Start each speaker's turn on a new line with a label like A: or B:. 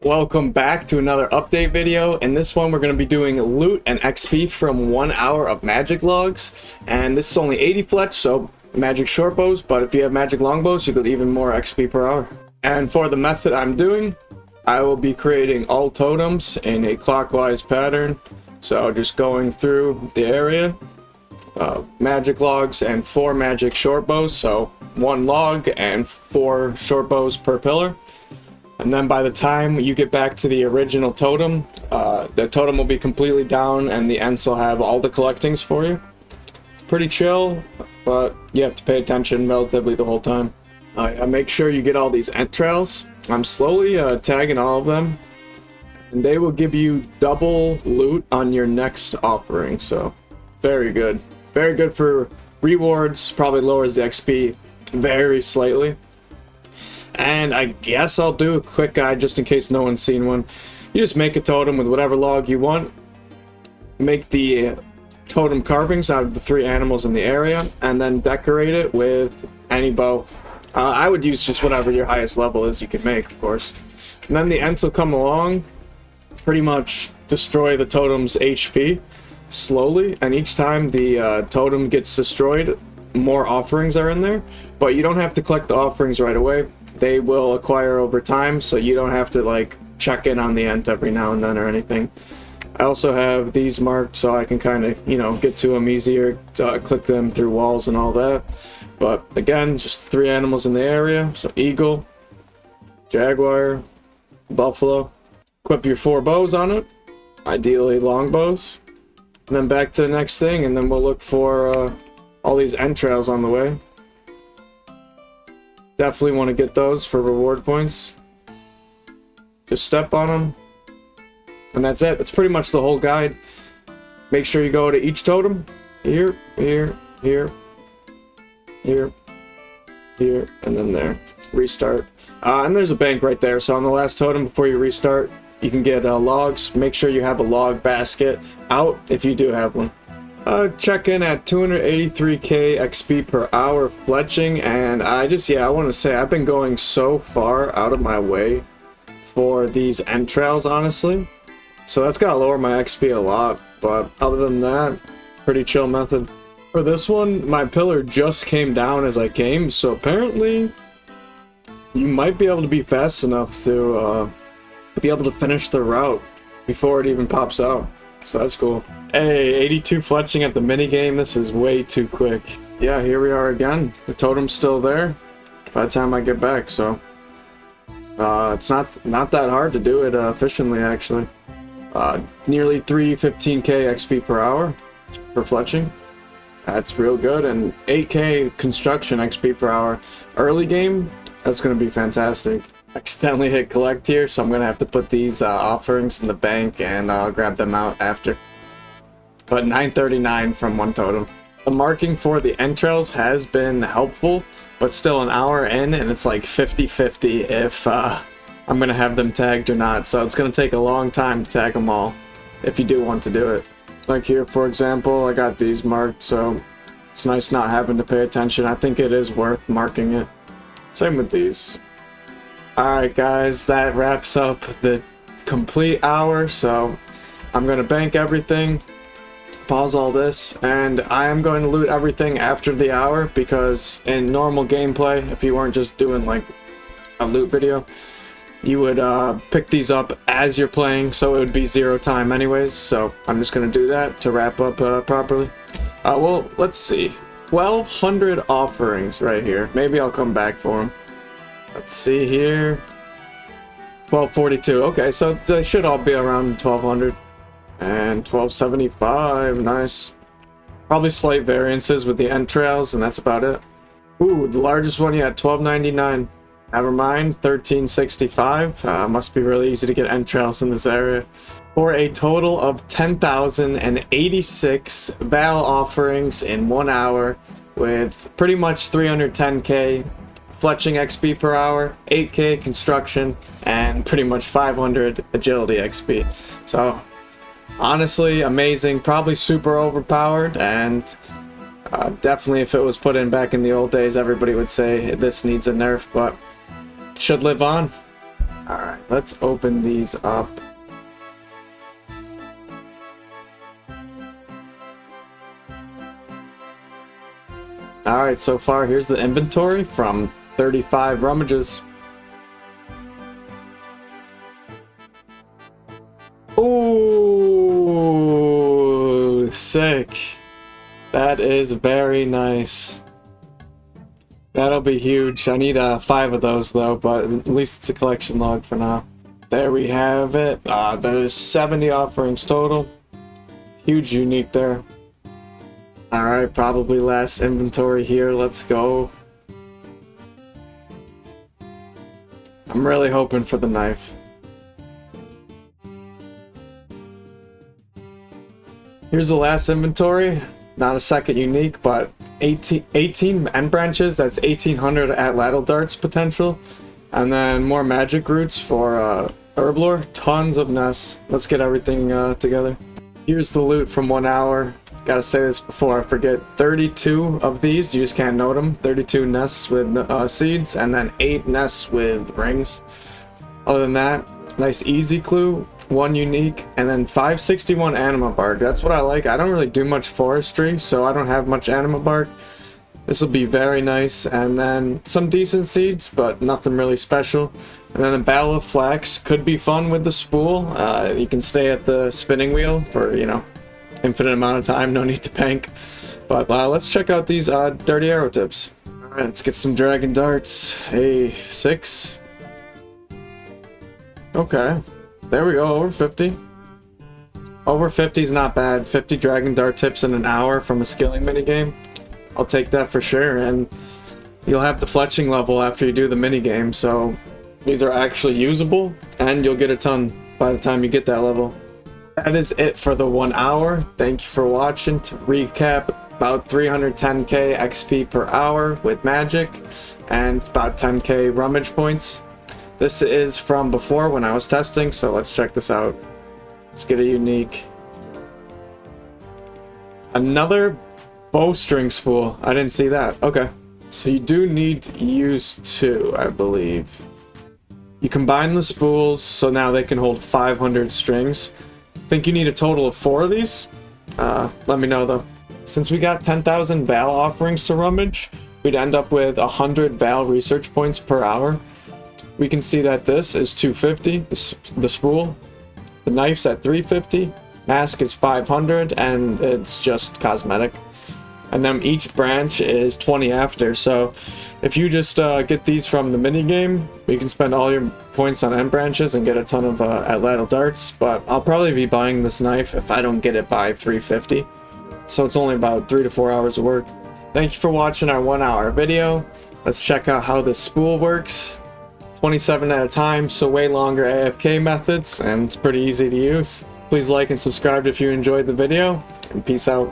A: Welcome back to another update video. In this one, we're going to be doing loot and XP from 1 hour of magic logs. And this is only 80 fletch, so magic short bows, but if you have magic longbows, you get even more XP per hour. And for the method I'm doing, I will be creating all totems in a clockwise pattern. So just going through the area, magic logs and 4 magic short bows, so 1 log and 4 short bows per pillar. And then by the time you get back to the original totem, the totem will be completely down and the Ents will have all the collectings for you. Pretty chill, but you have to pay attention relatively the whole time. Make sure you get all these Ent Trails. I'm slowly tagging all of them. And they will give you double loot on your next offering, so very good. Very good for rewards, probably lowers the XP very slightly. And I guess I'll do a quick guide just in case no one's seen one. You just make a totem with whatever log you want. Make the totem carvings out of the 3 animals in the area, and then decorate it with any bow. I would use just whatever your highest level is you can make, of course. And then the Ents will come along, pretty much destroy the totem's HP slowly, and each time the totem gets destroyed, more offerings are in there. But you don't have to collect the offerings right away. They will acquire over time, so you don't have to like check in on the Ent every now and then or anything. I also have these marked so I can kind of, get to them easier, click them through walls and all that. But again, just 3 animals in the area, so eagle, jaguar, buffalo. Equip your 4 bows on it, ideally long bows. And then back to the next thing, and then we'll look for all these Ent Trails on the way. Definitely want to get those for reward points. Just step on them. And that's it. That's pretty much the whole guide. Make sure you go to each totem. Here, here, here, here, here, and then there. Restart. And there's a bank right there. So on the last totem before you restart, you can get logs. Make sure you have a log basket out if you do have one. Checkin at 283k XP per hour fletching, and I want to say I've been going so far out of my way for these Ent Trails, honestly. So that's gotta lower my XP a lot, but other than that, pretty chill method. For this one, my pillar just came down as I came, so apparently you might be able to be fast enough to be able to finish the route before it even pops out. So that's cool. Hey, 82 fletching at the minigame. This is way too quick. Yeah, here we are again. The totem's still there by the time I get back, so it's not that hard to do it efficiently, actually. Nearly 315k XP per hour for fletching. That's real good, and 8k construction XP per hour. Early game, that's going to be fantastic. Accidentally hit collect here, so I'm gonna have to put these offerings in the bank and I'll grab them out after. But 939 from 1 totem. The marking for the Ent Trails has been helpful, but still an hour in and it's like 50-50 if I'm gonna have them tagged or not, so it's gonna take a long time to tag them all if you do want to do it. Like here, for example, I got these marked, so it's nice not having to pay attention. I think it is worth marking it. Same with these. Alright guys, that wraps up the complete hour, so I'm going to bank everything, pause all this, and I am going to loot everything after the hour, because in normal gameplay, if you weren't just doing like a loot video, you would pick these up as you're playing, so it would be 0 time anyways, so I'm just going to do that to wrap up properly. Well, let's see, 1200 offerings right here, maybe I'll come back for them. Let's see here. 1242. Okay, so they should all be around 1200. And 1275. Nice. Probably slight variances with the Ent Trails, and that's about it. Ooh, the largest one yet, 1299. Never mind, 1365. Must be really easy to get Ent Trails in this area. For a total of 10,086 Vale offerings in 1 hour, with pretty much 310k fletching XP per hour, 8k construction, and pretty much 500 agility XP. So honestly amazing, probably super overpowered, and definitely if it was put in back in the old days, everybody would say this needs a nerf, but should live on. Alright, let's open these up. Alright, so far here's the inventory from 35 rummages. Ooh, sick. That is very nice. That'll be huge. I need 5 of those though, but at least it's a collection log for now. There we have it. There's 70 offerings total. Huge unique there. Alright, probably last inventory here. Let's go. I'm really hoping for the knife. Here's the last inventory. Not a second unique, but 18 Ent Branches. That's 1800 at ladle darts potential. And then more magic roots for herblore. Tons of nests. Let's get everything together. Here's the loot from 1 hour. Gotta say this before I forget. 32 of these. You just can't note them. 32 nests with seeds. And then 8 nests with rings. Other than that, nice easy clue. 1 unique, and then 561 anima bark. That's what I like. I don't really do much forestry, so I don't have much anima bark. This will be very nice, and then some decent seeds, but nothing really special. And then the Battle of Flax could be fun with the spool. You can stay at the spinning wheel for, you know, infinite amount of time. No need to bank. But let's check out these dirty arrow tips. Alright, let's get some dragon darts. Hey, 6. Okay. There we go, over 50. Over 50 is not bad. 50 dragon dart tips in an hour from a skilling minigame. I'll take that for sure, and you'll have the fletching level after you do the minigame, so these are actually usable, and you'll get a ton by the time you get that level. That is it for the 1 hour. Thank you for watching. To recap, about 310k XP per hour with magic, and about 10k rummage points. This is from before when I was testing, so let's check this out. Let's get a unique. Another bowstring spool. I didn't see that. Okay. So you do need to use 2, I believe. You combine the spools, so now they can hold 500 strings. I think you need a total of 4 of these. Let me know though. Since we got 10,000 Vale offerings to rummage, we'd end up with 100 Vale research points per hour. We can see that this is 250, the spool. The knife's at 350, mask is 500, and it's just cosmetic. And then each branch is 20 after, so if you just get these from the minigame, you can spend all your points on Ent Branches and get a ton of at ladle darts, but I'll probably be buying this knife if I don't get it by 350. So it's only about 3 to 4 hours of work. Thank you for watching our 1 hour video. Let's check out how the spool works. 27 at a time, so way longer AFK methods, and it's pretty easy to use. Please like and subscribe if you enjoyed the video, and peace out.